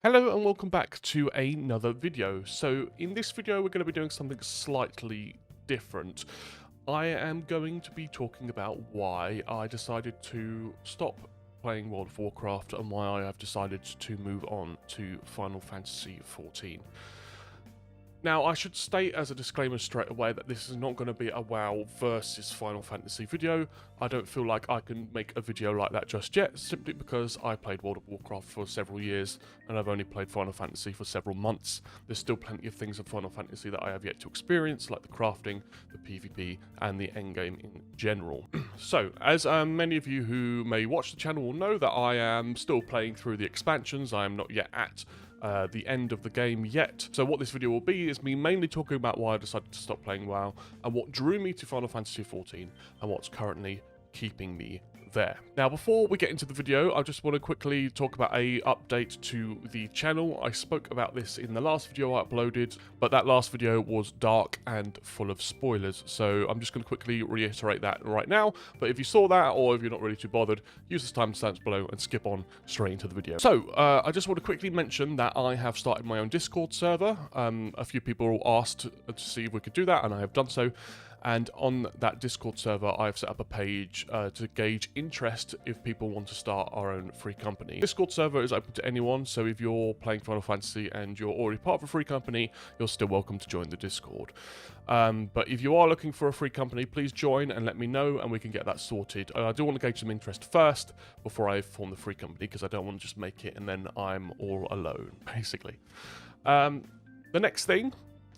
Hello and welcome back to another video. So in this video we're going to be doing something slightly different. I am going to be talking about why I decided to stop playing World of Warcraft and why I have decided to move on to Final Fantasy XIV. Now, I should state as a disclaimer straight away that this is not going to be a WoW versus Final Fantasy video. I don't feel like I can make a video like that just yet, simply because I played World of Warcraft for several years, and I've only played Final Fantasy for several months. There's still plenty of things in Final Fantasy that I have yet to experience, like the crafting, the PvP, and the endgame in general. So, as many of you who may watch the channel will know that I am still playing through the expansions. I am not yet at the end of the game yet. So what this video will be is me mainly talking about why I decided to stop playing WoW and what drew me to Final Fantasy XIV and what's currently keeping me there. Now, before we get into the video, I just want to quickly talk about a update to the channel. I spoke about this in the last video I uploaded, but that last video was dark and full of spoilers, so I'm just going to quickly reiterate that right now. But if you saw that, or if you're not really too bothered, use the timestamps below and skip on straight into the video. So, I just want to quickly mention that I have started my own Discord server. A few people asked to see if we could do that, and I have done so. And on that Discord server, I've set up a page to gauge interest if people want to start our own free company. Discord server is open to anyone, so if you're playing Final Fantasy and you're already part of a free company, you're still welcome to join the Discord. But if you are looking for a free company, please join and let me know, and we can get that sorted. I do want to gauge some interest first before I form the free company, because I don't want to just make it and then I'm all alone, basically. The next thing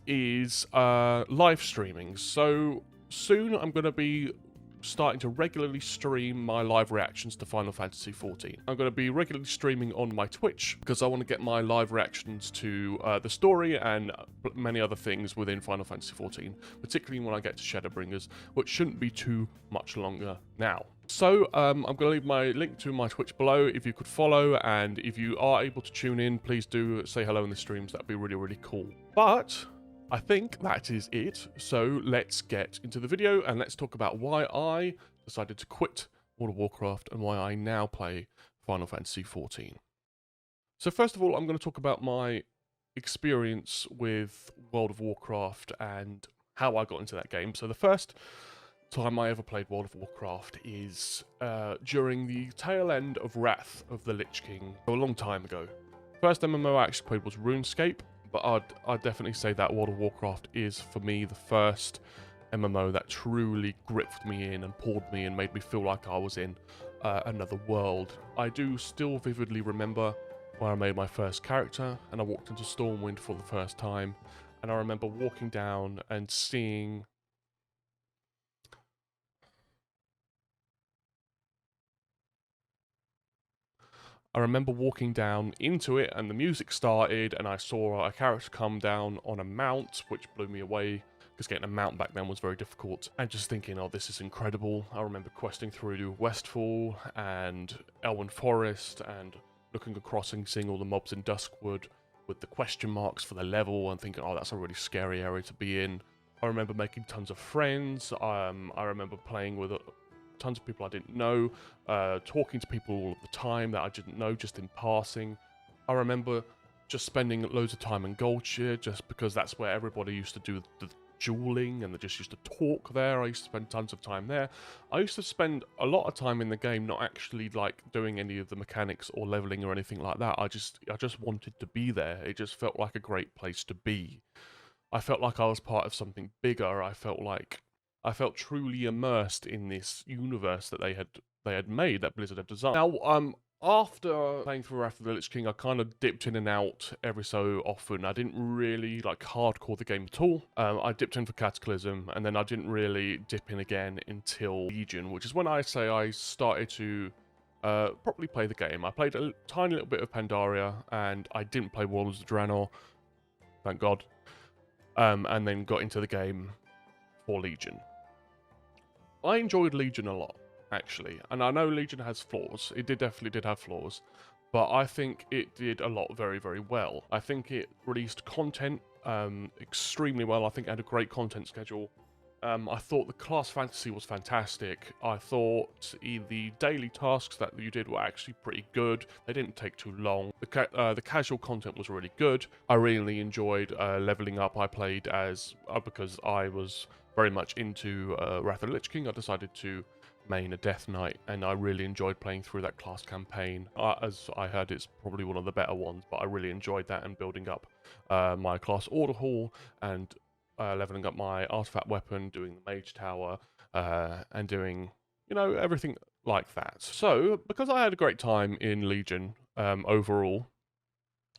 is live streaming. So soon I'm going to be starting to regularly stream my live reactions to Final Fantasy XIV. I'm going to be regularly streaming on my Twitch because I want to get my live reactions to the story and many other things within Final Fantasy XIV, particularly when I get to Shadowbringers, which shouldn't be too much longer now. So I'm going to leave my link to my Twitch below if you could follow, and if you are able to tune in, please do say hello in the streams. That'd be really, really cool. But I think that is it, so let's get into the video and let's talk about why I decided to quit World of Warcraft and why I now play Final Fantasy XIV. So first of all, I'm going to talk about my experience with World of Warcraft and how I got into that game. So the first time I ever played World of Warcraft is during the tail end of Wrath of the Lich King, a long time ago. First MMO I actually played was RuneScape, but I'd definitely say that World of Warcraft is, for me, the first MMO that truly gripped me in and pulled me and made me feel like I was in another world. I do still vividly remember when I made my first character and I walked into Stormwind for the first time, and I remember walking down and seeing I remember walking down into it and the music started and I saw a character come down on a mount, which blew me away because getting a mount back then was very difficult, and just thinking, oh, this is incredible. I remember questing through Westfall and Elwyn Forest and looking across and seeing all the mobs in Duskwood with the question marks for the level and thinking, oh, that's a really scary area to be in. I remember making tons of friends. I remember playing with tons of people I didn't know, talking to people all of the time that I didn't know just in passing. I remember just spending loads of time in Goldshire just because that's where everybody used to do the dueling and they just used to talk there. I used to spend tons of time there. I used to spend a lot of time in the game not actually like doing any of the mechanics or leveling or anything like that. I just wanted to be there. It just felt like a great place to be. I felt like I was part of something bigger. I felt truly immersed in this universe that they had made, that Blizzard had designed. Now, after playing through Wrath of the Lich King, I kind of dipped in and out every so often. I didn't really like hardcore the game at all. I dipped in for Cataclysm, and then I didn't really dip in again until Legion, which is when I say I started to properly play the game. I played a tiny little bit of Pandaria, and I didn't play Warlords of Draenor, thank God, and then got into the game for Legion. I enjoyed Legion a lot, actually, and I know Legion has flaws. It definitely did have flaws, but I think it did a lot very, very well. I think it released content extremely well. I think it had a great content schedule. I thought the class fantasy was fantastic. I thought the daily tasks that you did were actually pretty good. They didn't take too long. The casual content was really good. I really enjoyed leveling up. I played as, because I was very much into Wrath of the Lich King, I decided to main a Death Knight, and I really enjoyed playing through that class campaign. As I heard, it's probably one of the better ones, but I really enjoyed that and building up my class order hall and leveling up my artifact weapon, doing the mage tower, and doing, everything like that. So, because I had a great time in Legion overall,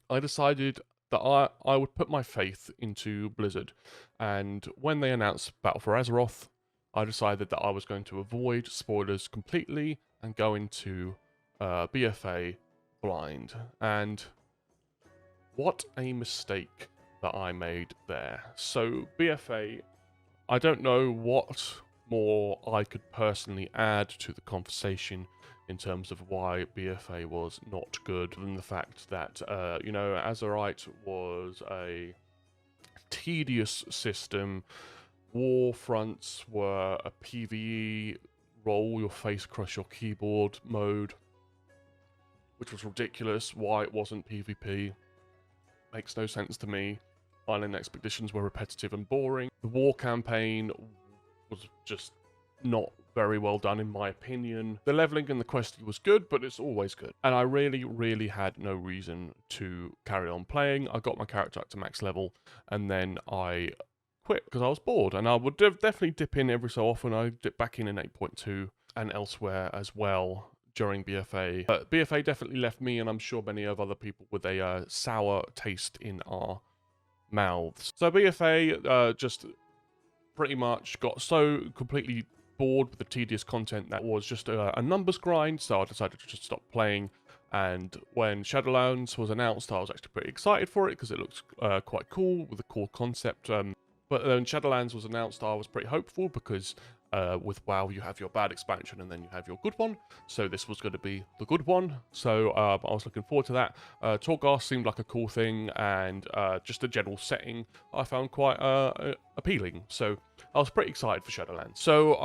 I decided that I would put my faith into Blizzard. And when they announced Battle for Azeroth, I decided that I was going to avoid spoilers completely and go into BFA blind. And what a mistake that I made there. So BFA, I don't know what more I could personally add to the conversation in terms of why BFA was not good, than the fact that, Azerite was a tedious system. War fronts were a PvE roll your face across your keyboard mode, which was ridiculous. Why it wasn't PvP makes no sense to me. Island expeditions were repetitive and boring. The war campaign was just not very well done in my opinion. The leveling and the questing was good, but it's always good. And I really, really had no reason to carry on playing. I got my character up to max level, and then I quit because I was bored. And I would definitely dip in every so often. I dip back in 8.2 and elsewhere as well during BFA. But BFA definitely left me, and I'm sure many of other people, with a sour taste in our mouths. So BFA just pretty much got so completely bored with the tedious content that was just a numbers grind, so I decided to just stop playing. And when Shadowlands was announced, I was actually pretty excited for it because it looked quite cool with a cool concept. But when Shadowlands was announced, I was pretty hopeful because with WoW you have your bad expansion and then you have your good one. So this was going to be the good one. So I was looking forward to that. Torghast seemed like a cool thing, and just the general setting I found quite appealing. So I was pretty excited for Shadowlands. So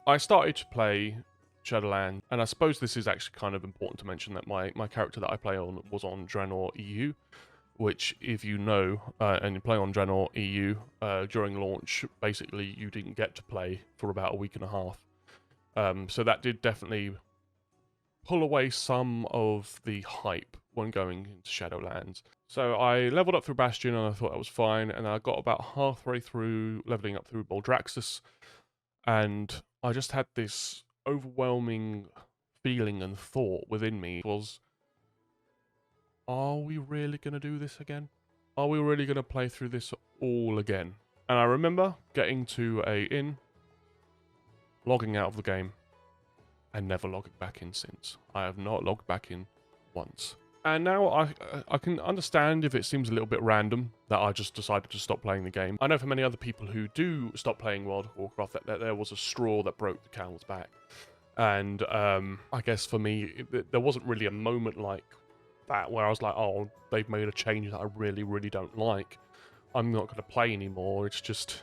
I started to play Shadowlands, and I suppose this is actually kind of important to mention that my character that I play on was on Draenor EU, which, if you know, and you play on Draenor EU during launch, basically you didn't get to play for about a week and a half. So that did definitely pull away some of the hype when going into Shadowlands. So I leveled up through Bastion, and I thought that was fine, and I got about halfway through leveling up through Baldraxxus, and I just had this overwhelming feeling and thought within me was, are we really going to do this again? Are we really going to play through this all again? And I remember getting to a inn, logging out of the game, and never logging back in since. I have not logged back in once. And now I can understand if it seems a little bit random that I just decided to stop playing the game. I know for many other people who do stop playing World of Warcraft that there was a straw that broke the camel's back. And I guess for me, there wasn't really a moment like that where I was like, oh, they've made a change that I really, really don't like. I'm not going to play anymore. It's just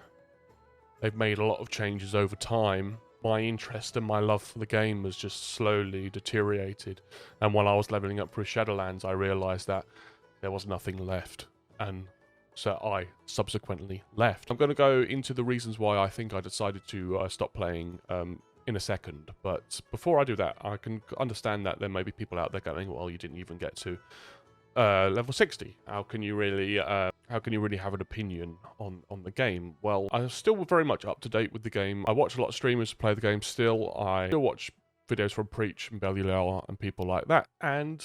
they've made a lot of changes over time. My interest and my love for the game has just slowly deteriorated. And while I was leveling up through Shadowlands, I realised that there was nothing left. And so I subsequently left. I'm going to go into the reasons why I think I decided to stop playing in a second. But before I do that, I can understand that there may be people out there going, well, you didn't even get to level 60. How can you really have an opinion on the game? Well, I'm still very much up to date with the game. I watch a lot of streamers play the game still. I still watch videos from Preach and Bellular and people like that. And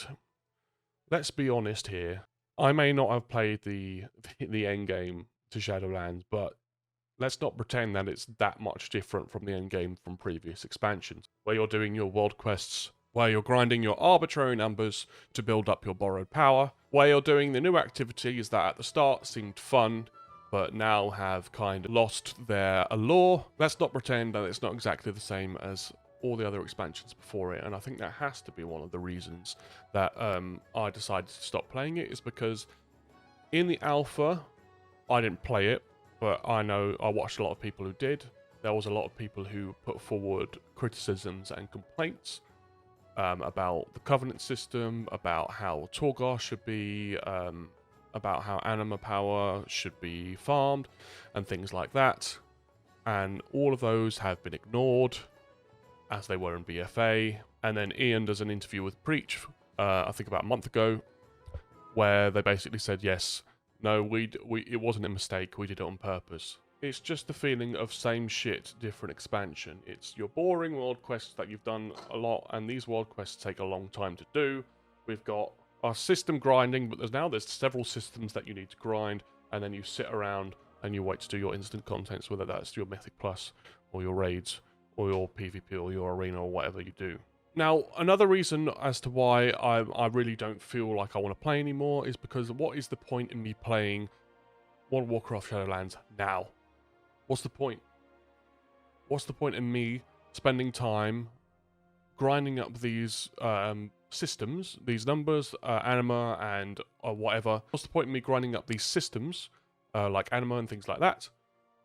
let's be honest here, I may not have played the end game to Shadowlands, but let's not pretend that it's that much different from the end game from previous expansions, where you're doing your world quests, where you're grinding your arbitrary numbers to build up your borrowed power, where you're doing the new activities that at the start seemed fun, but now have kind of lost their allure. Let's not pretend that it's not exactly the same as all the other expansions before it, and I think that has to be one of the reasons that I decided to stop playing it, is because in the alpha, I didn't play it, but I know I watched a lot of people who did. There was a lot of people who put forward criticisms and complaints about the Covenant system, about how Torghast should be, about how anima power should be farmed, and things like that. And all of those have been ignored, as they were in BFA. And then Ian does an interview with Preach, I think about a month ago, where they basically said, yes, no, it wasn't a mistake, we did it on purpose. It's just the feeling of same shit, different expansion. It's your boring world quests that you've done a lot, and these world quests take a long time to do. We've got our system grinding, but there's several systems that you need to grind, and then you sit around and you wait to do your instant contents, whether that's your Mythic Plus, or your raids, or your PvP, or your arena, or whatever you do. Now, another reason as to why I really don't feel like I want to play anymore is because what is the point in me playing World of Warcraft Shadowlands now? What's the point? What's the point in me spending time grinding up these systems, these numbers, anima and whatever? What's the point in me grinding up these systems, like anima and things like that,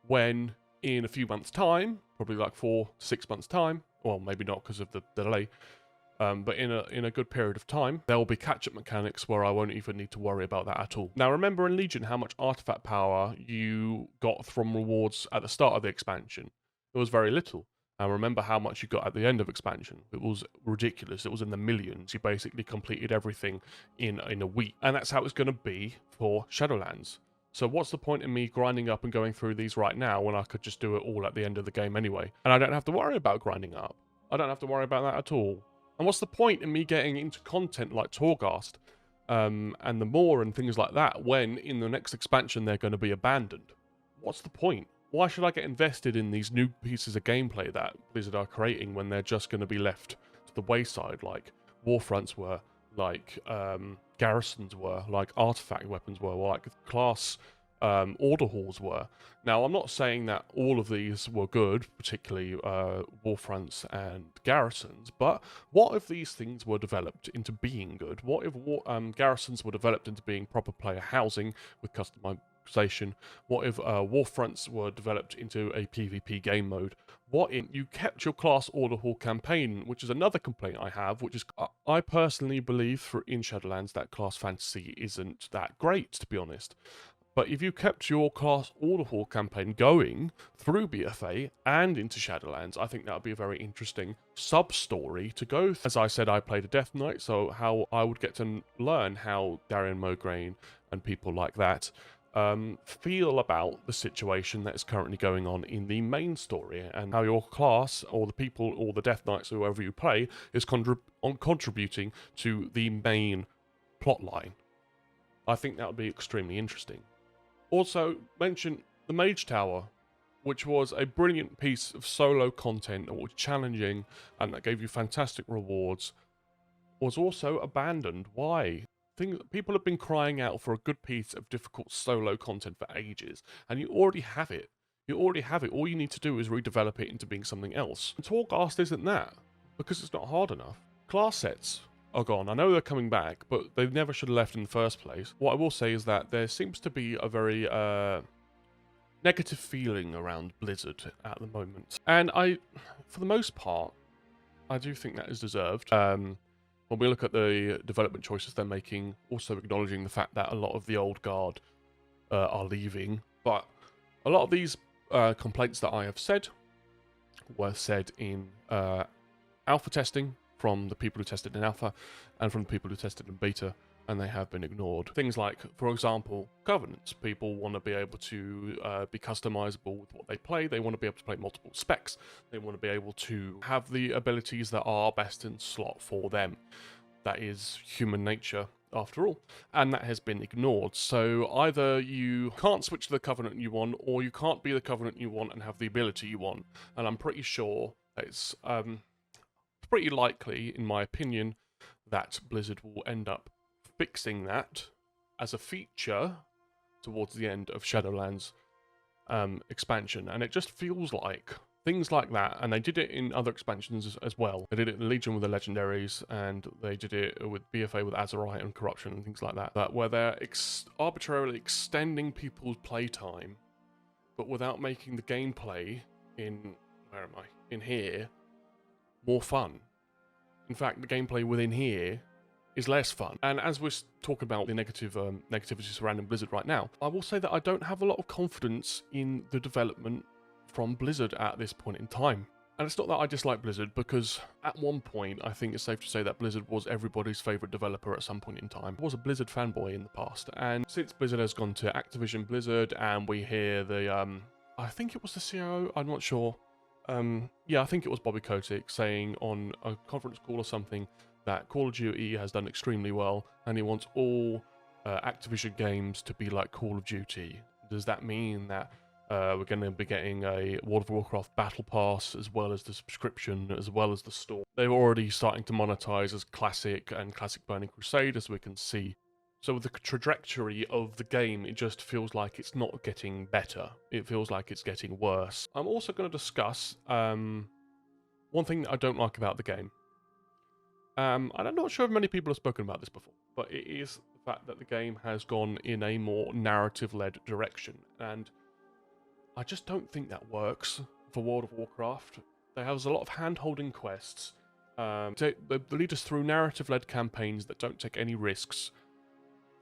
when in a few months' time, probably like 4 to 6 months' time, well, maybe not because of the delay, but in a good period of time, there will be catch-up mechanics where I won't even need to worry about that at all. Now, remember in Legion how much artifact power you got from rewards at the start of the expansion? It was very little. And remember how much you got at the end of expansion. It was ridiculous. It was in the millions. You basically completed everything in a week. And that's how it's going to be for Shadowlands. So what's the point in me grinding up and going through these right now when I could just do it all at the end of the game anyway? And I don't have to worry about grinding up. I don't have to worry about that at all. And what's the point in me getting into content like Torghast and the Moor and things like that when in the next expansion they're going to be abandoned? What's the point? Why should I get invested in these new pieces of gameplay that Blizzard are creating when they're just going to be left to the wayside, like Warfronts were, like Garrisons were, like Artifact weapons were, or like class order halls were? Now, I'm not saying that all of these were good, particularly Warfronts and Garrisons, but what if these things were developed into being good? What if Garrisons were developed into being proper player housing with customization? What if Warfronts were developed into a PvP game mode? What if you kept your class order hall campaign, which is another complaint I have, which is I personally believe in Shadowlands that class fantasy isn't that great, to be honest. But if you kept your class order hall campaign going through BFA and into Shadowlands, I think that would be a very interesting sub-story to go through. As I said, I played a Death Knight, so how I would get to learn how Darian Mograine and people like that feel about the situation that is currently going on in the main story, and how your class, or the people, or the Death Knights, or whoever you play, is contributing to the main plotline. I think that would be extremely interesting. Also, mention the Mage Tower, which was a brilliant piece of solo content that was challenging and that gave you fantastic rewards, was also abandoned. Why? People have been crying out for a good piece of difficult solo content for ages, and you already have it. You already have it. All you need to do is redevelop it into being something else. And Torghast isn't that, because it's not hard enough. Class sets are gone. I know they're coming back, but they never should have left in the first place. What I will say is that there seems to be a very negative feeling around Blizzard at the moment. And for the most part, I do think that is deserved. When we look at the development choices they're making, also acknowledging the fact that a lot of the old guard are leaving. But a lot of these complaints that I have said were said in alpha testing, from the people who tested in alpha and from the people who tested in beta, and they have been ignored. Things like, for example, Covenants. People want to be able to be customizable with what they play. They want to be able to play multiple specs. They want to be able to have the abilities that are best in slot for them. That is human nature, after all, and that has been ignored. So either you can't switch to the Covenant you want, or you can't be the Covenant you want and have the ability you want. And I'm pretty sure that it's pretty likely, in my opinion, that Blizzard will end up fixing that as a feature towards the end of Shadowlands expansion. And it just feels like things like that, and they did it in other expansions as well. They did it in Legion with the Legendaries, and they did it with BFA with Azerite and Corruption and things like that, where they're arbitrarily extending people's playtime but without making the gameplay in, where am I? In here, more fun. In fact, the gameplay within here is less fun. And as we're talking about the negativity surrounding Blizzard right now, I will say that I don't have a lot of confidence in the development from Blizzard at this point in time. And it's not that I dislike Blizzard, because at one point, I think it's safe to say that Blizzard was everybody's favourite developer at some point in time. I was a Blizzard fanboy in the past, and since Blizzard has gone to Activision Blizzard, and we hear the, I think it was the CIO, I'm not sure. Yeah, I think it was Bobby Kotick saying on a conference call or something that Call of Duty has done extremely well, and he wants all Activision games to be like Call of Duty. Does that mean that we're going to be getting a World of Warcraft Battle Pass, as well as the subscription, as well as the store? They're already starting to monetize as Classic and Classic Burning Crusade, as we can see. So with the trajectory of the game, it just feels like it's not getting better. It feels like it's getting worse. I'm also going to discuss one thing that I don't like about the game. And I'm not sure if many people have spoken about this before, but it is the fact that the game has gone in a more narrative-led direction, and I just don't think that works for World of Warcraft. There has a lot of hand-holding quests. They lead us through narrative-led campaigns that don't take any risks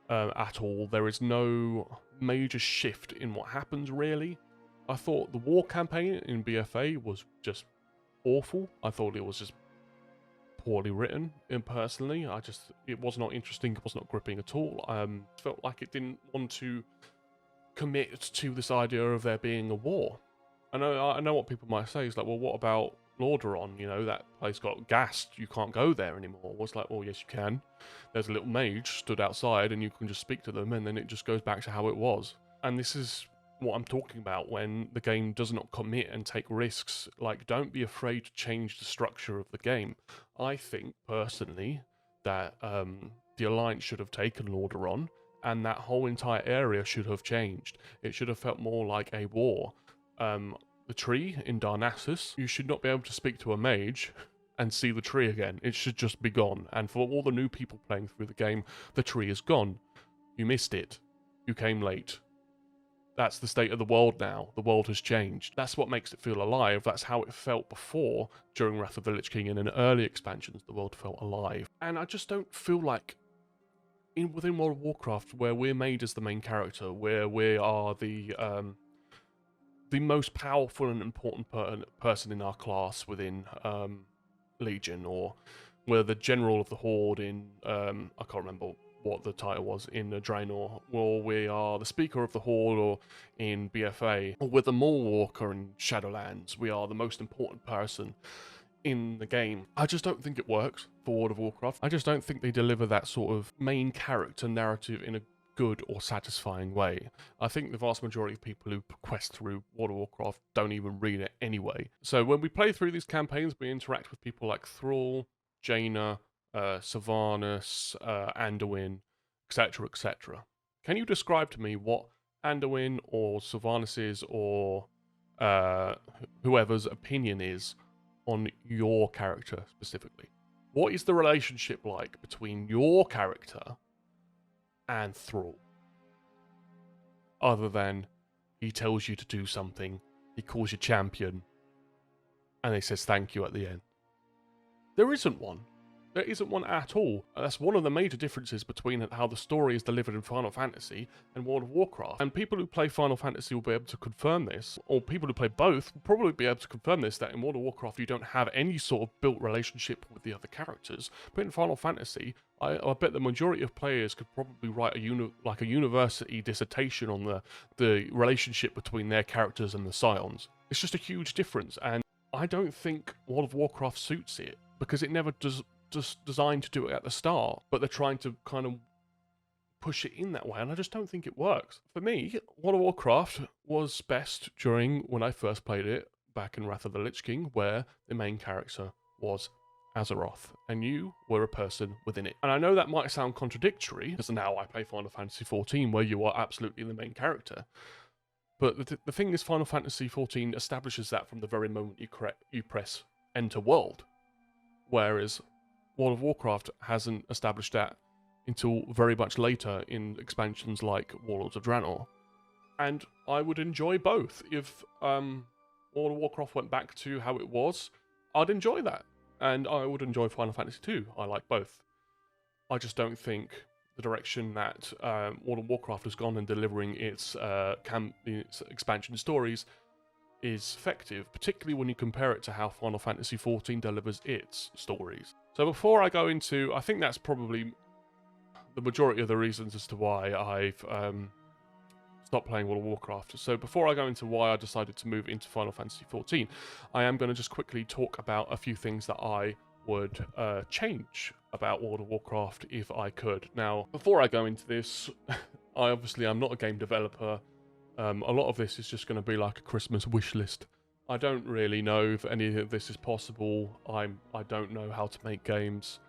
at all. There is no major shift in what happens, really. I thought the war campaign in BFA was just awful. I thought it was just poorly written, personally. It was not interesting, it was not gripping at all. Felt like it didn't want to commit to this idea of there being a war. I know what people might say is like, well, what about Lordaeron? You know, that place got gassed, you can't go there anymore. Well, it's like, well, yes you can. There's a little mage stood outside and you can just speak to them, and then it just goes back to how it was. And this is what I'm talking about when the game does not commit and take risks. Like, don't be afraid to change the structure of the game. I think, personally, that the Alliance should have taken Lordaeron, and that whole entire area should have changed. It should have felt more like a war. The tree in Darnassus, you should not be able to speak to a mage and see the tree again. It should just be gone. And for all the new people playing through the game, the tree is gone. You missed it. You came late. That's the state of the world now. The world has changed. That's what makes it feel alive. That's how it felt before, during Wrath of the Lich King and in early expansions, the world felt alive. And I just don't feel like within World of Warcraft, where we're made as the main character, where we are the most powerful and important person in our class within Legion, or we're the general of the Horde in, I can't remember what the title was, in Draenor, or we are the Speaker of the Horde, or in BFA, or we're the Maul Walker in Shadowlands. We are the most important person in the game. I just don't think it works for World of Warcraft. I just don't think they deliver that sort of main character narrative in a good or satisfying way. I think the vast majority of people who quest through World of Warcraft don't even read it anyway. So when we play through these campaigns, we interact with people like Thrall, Jaina, Sylvanas, Anduin, etc., etc. Can you describe to me what Anduin or Sylvanas's or whoever's opinion is on your character specifically? What is the relationship like between your character and Thrall? Other than he tells you to do something, he calls you champion, and he says thank you at the end. There isn't one. There isn't one at all. That's one of the major differences between how the story is delivered in Final Fantasy and World of Warcraft. And people who play Final Fantasy will be able to confirm this, or people who play both will probably be able to confirm this, that in World of Warcraft you don't have any sort of built relationship with the other characters. But in Final Fantasy, I bet the majority of players could probably write a university dissertation on the relationship between their characters and the Scions. It's just a huge difference, and I don't think World of Warcraft suits it, because it never does. Just designed to do it at the start, but they're trying to kind of push it in that way, and I just don't think it works. For me, World of Warcraft was best during when I first played it back in Wrath of the Lich King, where the main character was Azeroth, and you were a person within it. And I know that might sound contradictory, because now I play Final Fantasy XIV, where you are absolutely the main character. But the thing is, Final Fantasy XIV establishes that from the very moment you press Enter World, whereas World of Warcraft hasn't established that until very much later in expansions like Warlords of Draenor. And I would enjoy both. If World of Warcraft went back to how it was, I'd enjoy that. And I would enjoy Final Fantasy II. I like both. I just don't think the direction that World of Warcraft has gone in delivering its expansion stories is effective, particularly when you compare it to how Final Fantasy XIV delivers its stories. So before I go into, I think that's probably the majority of the reasons as to why I've stopped playing World of Warcraft. So before I go into why I decided to move into Final Fantasy XIV, I am going to just quickly talk about a few things that I would change about World of Warcraft if I could. Now, before I go into this, I'm not a game developer. A lot of this is just going to be like a Christmas wish list. I don't really know if any of this is possible. I don't know how to make games.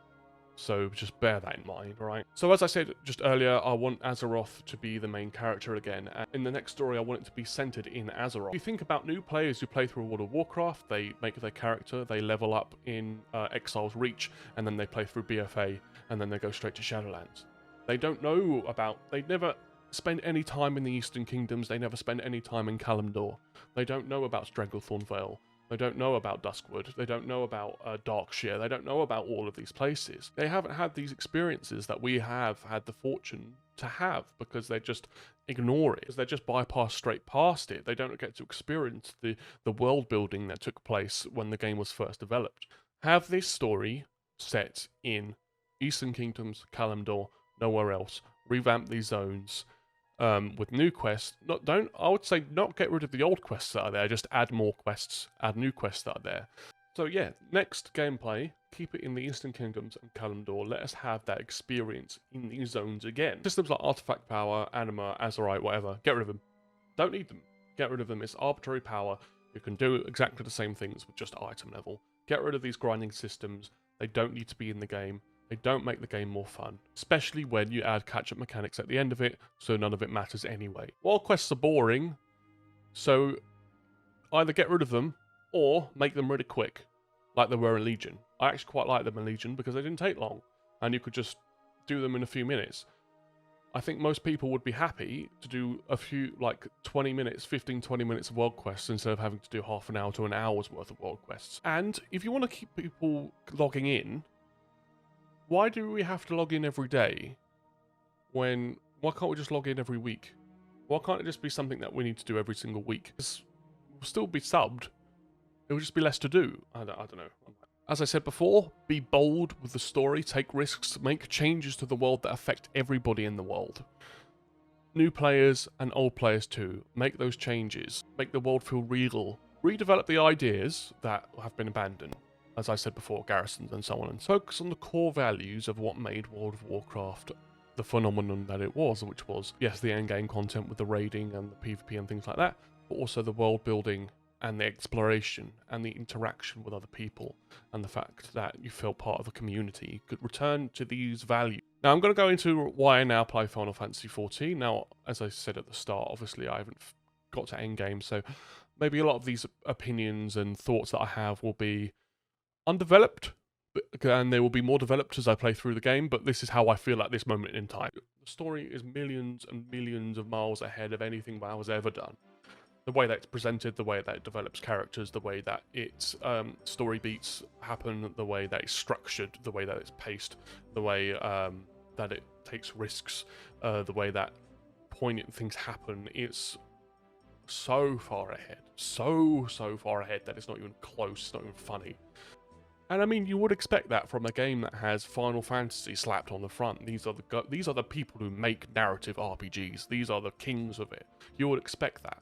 So just bear that in mind, right? So as I said just earlier, I want Azeroth to be the main character again. And in the next story, I want it to be centered in Azeroth. If you think about new players who play through World of Warcraft, they make their character, they level up in Exile's Reach, and then they play through BFA, and then they go straight to Shadowlands. They don't know about, they never spend any time in the Eastern Kingdoms, they never spend any time in Kalimdor. They don't know about Stranglethorn Vale. They don't know about Duskwood. They don't know about Darkshire. They don't know about all of these places. They haven't had these experiences that we have had the fortune to have because they just ignore it. They just bypass straight past it. They don't get to experience the world building that took place when the game was first developed. Have this story set in Eastern Kingdoms, Kalimdor, nowhere else. Revamp these zones. With new quests, I would say not get rid of the old quests that are there, just add more quests, add new quests that are there. So yeah, next gameplay, keep it in the Eastern Kingdoms and Kalimdor, let us have that experience in these zones again. Systems like Artifact Power, Anima, Azerite, whatever, get rid of them. Don't need them. Get rid of them, it's arbitrary power. You can do exactly the same things with just item level. Get rid of these grinding systems, they don't need to be in the game. They don't make the game more fun, especially when you add catch-up mechanics at the end of it, so none of it matters anyway. World quests are boring, so either get rid of them, or make them really quick, like they were in Legion. I actually quite like them in Legion because they didn't take long, and you could just do them in a few minutes. I think most people would be happy to do a few, like 20 minutes, 15-20 minutes of world quests instead of having to do half an hour to an hour's worth of world quests. And if you want to keep people logging in, why do we have to log in every day why can't we just log in every week? Why can't it just be something that we need to do every single week? We'll still be subbed. It will just be less to do. I don't know. As I said before, be bold with the story, take risks, make changes to the world that affect everybody in the world. New players and old players too. Make those changes. Make the world feel real. Redevelop the ideas that have been abandoned. As I said before, garrisons and so on, and focus on the core values of what made World of Warcraft the phenomenon that it was, which was, yes, the endgame content with the raiding and the PvP and things like that, but also the world building and the exploration and the interaction with other people and the fact that you felt part of a community. You could return to these values. Now, I'm going to go into why I now play Final Fantasy XIV. Now, as I said at the start, obviously I haven't got to endgame, so maybe a lot of these opinions and thoughts that I have will be undeveloped, and they will be more developed as I play through the game, but this is how I feel at this moment in time. The story is millions and millions of miles ahead of anything WoW has ever done. The way that it's presented, the way that it develops characters, the way that its story beats happen, the way that it's structured, the way that it's paced, the way that it takes risks, the way that poignant things happen. It's so far ahead. So far ahead that it's not even close, it's not even funny. And I mean, you would expect that from a game that has Final Fantasy slapped on the front. These are the people who make narrative RPGs. These are the kings of it. You would expect that.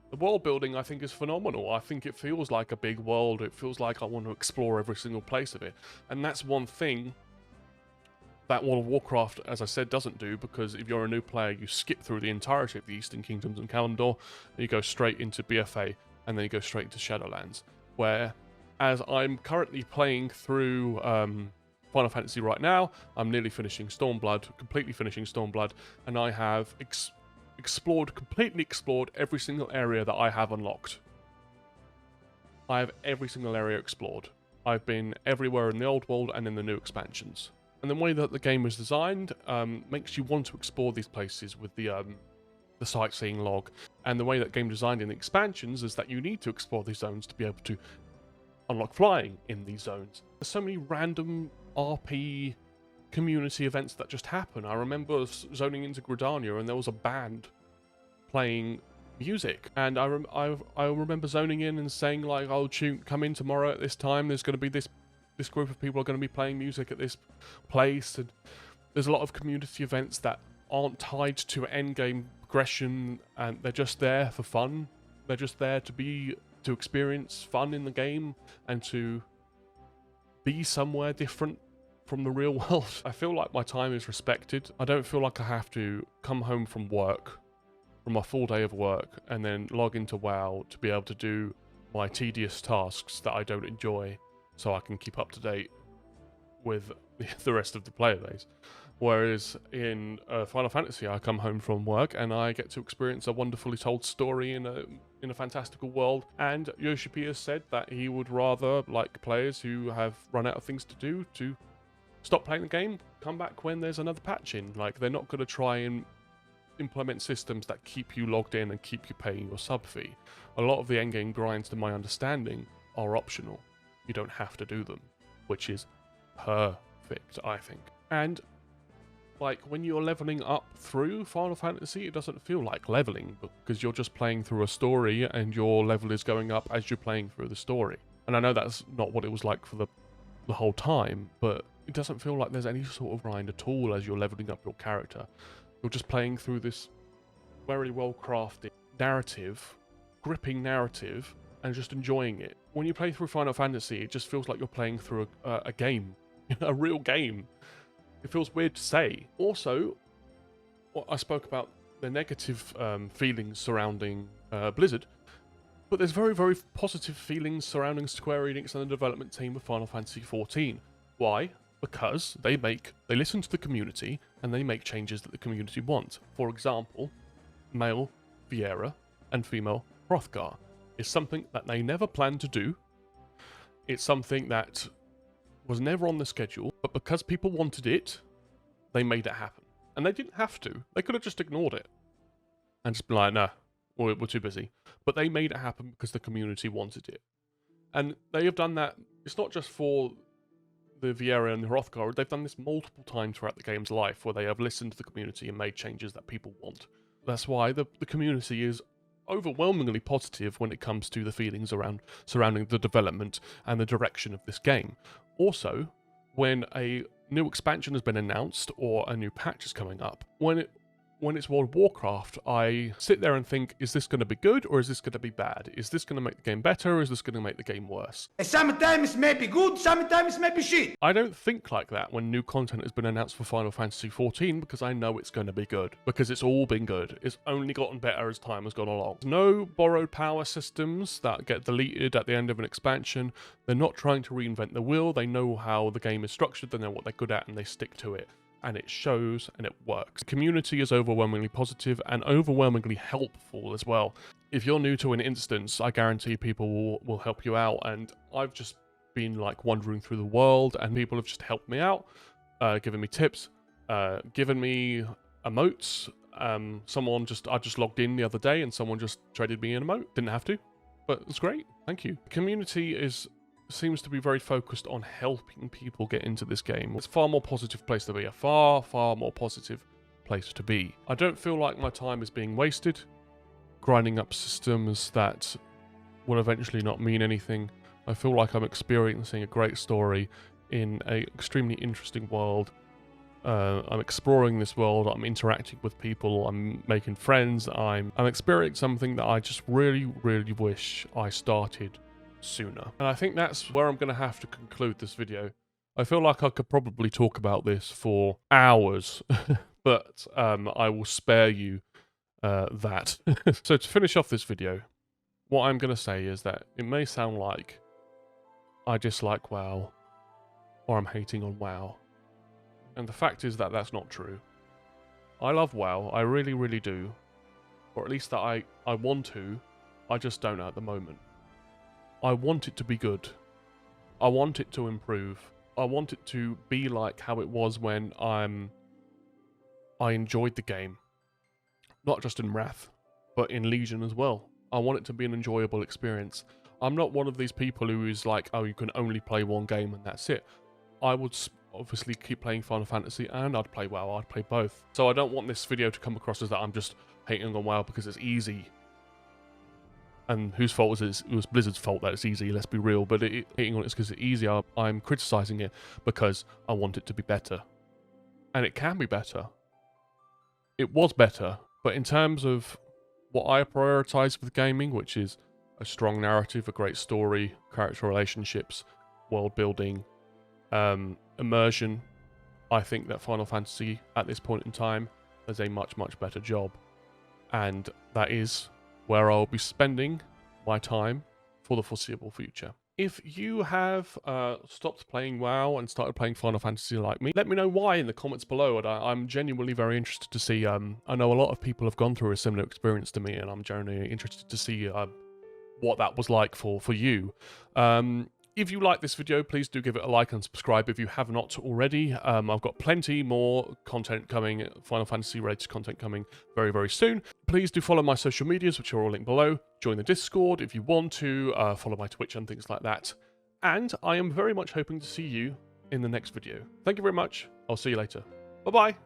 The world building, I think, is phenomenal. I think it feels like a big world. It feels like I want to explore every single place of it. And that's one thing that World of Warcraft, as I said, doesn't do, because if you're a new player, you skip through the entirety of the Eastern Kingdoms and Kalimdor, and you go straight into BFA, and then you go straight into Shadowlands, where, as I'm currently playing through Final Fantasy right now, I'm nearly finishing Stormblood, completely finishing Stormblood, and I have completely explored every single area that I have unlocked. I have every single area explored. I've been everywhere in the old world and in the new expansions. And the way that the game was designed makes you want to explore these places with the the sightseeing log. And the way that game designed in the expansions is that you need to explore these zones to be able to unlock flying in these zones. There's so many random RP community events that just happen. I remember zoning into Gridania and there was a band playing music, and I remember zoning in and saying like, "Oh, come in tomorrow at this time. There's going to be this group of people are going to be playing music at this place." And there's a lot of community events that aren't tied to end game progression, and they're just there for fun. They're just there to experience fun in the game and to be somewhere different from the real world. I feel like my time is respected. I don't feel like I have to come home from work, from a full day of work, and then log into WoW to be able to do my tedious tasks that I don't enjoy so I can keep up to date with the rest of the player base. Whereas in Final Fantasy, I come home from work and I get to experience a wonderfully told story in a fantastical world. And Yoshi P has said that he would rather like players who have run out of things to do to stop playing the game, come back when there's another patch in. Like, they're not going to try and implement systems that keep you logged in and keep you paying your sub fee. A lot of the endgame grinds, to my understanding, are optional. You don't have to do them, which is perfect, I think. And like, when you're leveling up through Final Fantasy, it doesn't feel like leveling, because you're just playing through a story and your level is going up as you're playing through the story. And I know that's not what it was like for the whole time, but it doesn't feel like there's any sort of grind at all as you're leveling up your character. You're just playing through this very well crafted narrative, gripping narrative, and just enjoying it. When you play through Final Fantasy, it just feels like you're playing through a game, a real game. It feels weird to say. Also, I spoke about the negative feelings surrounding Blizzard, but there's very, very positive feelings surrounding Square Enix and the development team of Final Fantasy XIV. Why? Because they listen to the community and they make changes that the community want. For example, male Viera and female Hrothgar is something that they never planned to do. It's something that was never on the schedule, but because people wanted it, they made it happen. And they didn't have to. They could have just ignored it and just been like, nah, we're too busy. But they made it happen because the community wanted it. And they have done that. It's not just for the Viera and the Hrothgar. They've done this multiple times throughout the game's life, where they have listened to the community and made changes that people want. That's why the community is overwhelmingly positive when it comes to the feelings surrounding the development and the direction of this game. Also, when a new expansion has been announced or a new patch is coming up, when it's World of Warcraft, I sit there and think, is this going to be good or is this going to be bad? Is this going to make the game better or is this going to make the game worse? Sometimes it may be good, sometimes it may be shit. I don't think like that when new content has been announced for Final Fantasy XIV, because I know it's going to be good. Because it's all been good. It's only gotten better as time has gone along. No borrowed power systems that get deleted at the end of an expansion. They're not trying to reinvent the wheel. They know how the game is structured, they know what they're good at, and they stick to it. And it shows and it works. The community is overwhelmingly positive and overwhelmingly helpful as well. If you're new to an instance, I guarantee people will help you out. And I've just been like wandering through the world and people have just helped me out, given me tips, given me emotes. I just logged in the other day and someone just traded me an emote. Didn't have to, but it's great. Thank you. The community seems to be very focused on helping people get into this game. It's a far more positive place to be, a far, far more positive place to be. I don't feel like my time is being wasted grinding up systems that will eventually not mean anything. I feel like I'm experiencing a great story in an extremely interesting world. I'm exploring this world, I'm interacting with people, I'm making friends, I'm experiencing something that I just really, really wish I started sooner. And I think that's where I'm going to have to conclude this video. I feel like I could probably talk about this for hours, but I will spare you that. So to finish off this video, what I'm going to say is that it may sound like I dislike WoW or I'm hating on WoW. And the fact is that that's not true. I love WoW, I really, really do. Or at least that I want to, I just don't at the moment. I want it to be good. I want it to improve. I want it to be like how it was when I enjoyed the game. not just in Wrath, but in Legion as well. I want it to be an enjoyable experience. I'm not one of these people who is like, oh, you can only play one game and that's it. I would obviously keep playing Final Fantasy and I'd play WoW, I'd play both. So I don't want this video to come across as that I'm just hating on WoW because it's easy. And whose fault was it? It was Blizzard's fault that it's easy, let's be real. But hating on it is because it's easy. I'm criticising it because I want it to be better. And it can be better. It was better. But in terms of what I prioritise with gaming, which is a strong narrative, a great story, character relationships, world building, immersion, I think that Final Fantasy at this point in time does a much, much better job. And that is where I'll be spending my time for the foreseeable future. If you have stopped playing WoW and started playing Final Fantasy like me, let me know why in the comments below. And I'm genuinely very interested to see. I know a lot of people have gone through a similar experience to me, and I'm genuinely interested to see what that was like for you. If you like this video, please do give it a like and subscribe if you have not already. I've got plenty more content coming, Final Fantasy related content coming very, very soon. Please do follow my social medias, which are all linked below. Join the Discord if you want to, follow my Twitch and things like that. And I am very much hoping to see you in the next video. Thank you very much. I'll see you later. Bye-bye.